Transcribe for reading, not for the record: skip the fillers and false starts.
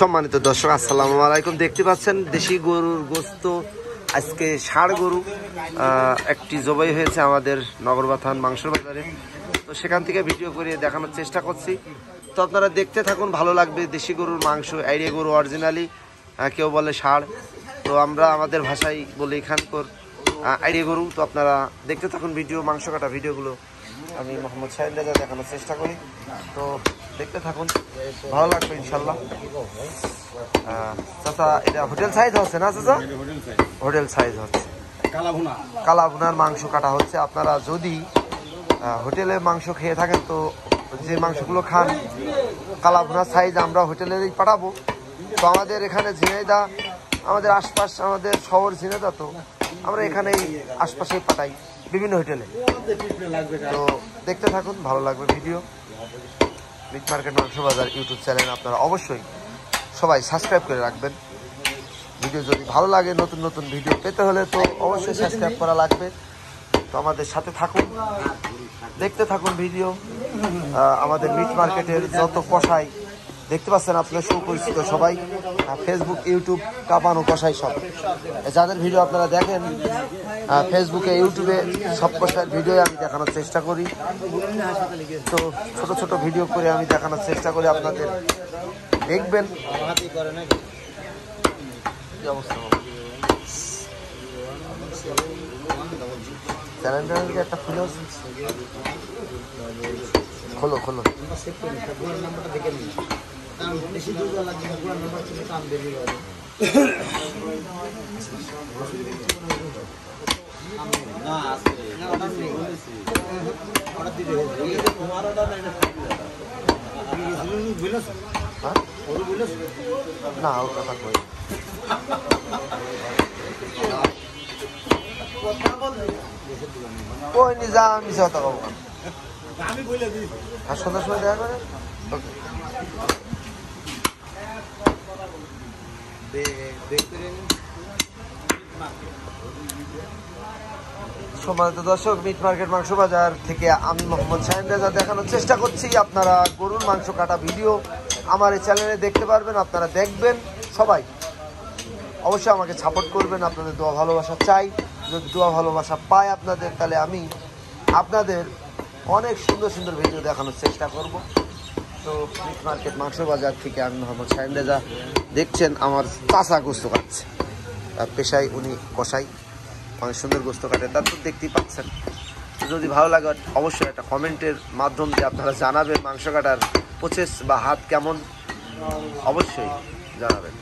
সম্মানিত দর্শক আসসালামু আলাইকুম। দেখতে পাচ্ছেন দেশি গরুর গোস্ত, আজকে ষাঁড় গরু একটি জবাই হয়েছে আমাদের নগরবাথান মাংসের বাজারে। তো সেখান থেকে ভিডিও করে দেখানোর চেষ্টা করছি। তো আপনারা দেখতে থাকুন, ভালো লাগবে। দেশি গরুর মাংস, আইডিয়া গরু অরিজিনালি, কেউ বলে ষাঁড়, তো আমরা আমাদের ভাষায় বলি এখানকার আইডিয়া গরু। তো আপনারা দেখতে থাকুন ভিডিও, মাংস কাটা ভিডিওগুলো আমি মোহাম্মদ শাহিন রাজা দেখানোর চেষ্টা করি। তো দেখতে থাকুন, ভালো লাগবে ইনশাল্লাহ। চাচা, এটা হোটেল সাইজ হচ্ছে না চাচা? হোটেল সাইজ হচ্ছে, কালা ভুনার মাংস কাটা হচ্ছে। আপনারা যদি হোটেলে মাংস খেয়ে থাকেন, তো যে মাংসগুলো খান কালা ভুনার সাইজ আমরা হোটেলেরই পাঠাবো। তো আমাদের এখানে ঝিনাইদা, আমাদের আশপাশ, আমাদের শহর ঝিনাইদা, তো আমরা এখানেই আশপাশেই পাঠাই বিভিন্ন হোটেলে। তো দেখতে থাকুন, ভালো লাগবে ভিডিও। মিট মার্কেট মাংস বাজার ইউটিউব চ্যানেল আপনারা অবশ্যই সবাই সাবস্ক্রাইব করে রাখবেন। ভিডিও যদি ভালো লাগে, নতুন নতুন ভিডিও পেতে হলে তো অবশ্যই সাবস্ক্রাইব করা লাগবে। তো আমাদের সাথে থাকুন, দেখতে থাকুন ভিডিও। আমাদের মিট মার্কেটের যত কষাই দেখতে পাচ্ছেন আপনারা, সুপরিচিত সবাই, ফেসবুক, ইউটিউব, কাপানো কষাই সব যাদের ভিডিও আপনারা দেখেন ফেসবুকে, ইউটিউবে, সব কষাইয়ের ভিডিও আমি দেখানোর চেষ্টা করি। তো ছোট ছোট ভিডিও করে আমি দেখানোর চেষ্টা করি, আপনাদের দেখবেন। কি অবস্থা চ্যানেলটা একটা খোলো খোলো। না, ওর কথা কই ওই নিজা মিশে কথা কব, আর সন্ধ্যার সময় দেখা করে। সম্মানিত দর্শক, মিট মার্কেট মাংস বাজার থেকে আমি মোহাম্মদ শাহিন রাজা দেখানোর চেষ্টা করছি। আপনারা গরুর মাংস কাটা ভিডিও আমার এই চ্যানেলে দেখতে পারবেন। আপনারা দেখবেন, সবাই অবশ্যই আমাকে সাপোর্ট করবেন। আপনাদের দোয়া ভালোবাসা চাই। যদি দোয়া ভালোবাসা পাই আপনাদের, তাহলে আমি আপনাদের অনেক সুন্দর সুন্দর ভিডিও দেখানোর চেষ্টা করব। তো মিট মার্কেট মাংস বাজার থেকে আমি মোহাম্মদ শাহিন রাজা। দেখছেন আমার চাচা গোস্ত কাটছে, পেশায় উনি কষাই, অনেক সুন্দর গোস্ত কাটে, তার তো দেখতেই পাচ্ছেন। যদি ভালো লাগে অবশ্যই একটা কমেন্টের মাধ্যম দিয়ে আপনারা জানাবেন মাংস কাটার প্রসেস বা হাত কেমন, অবশ্যই জানাবেন।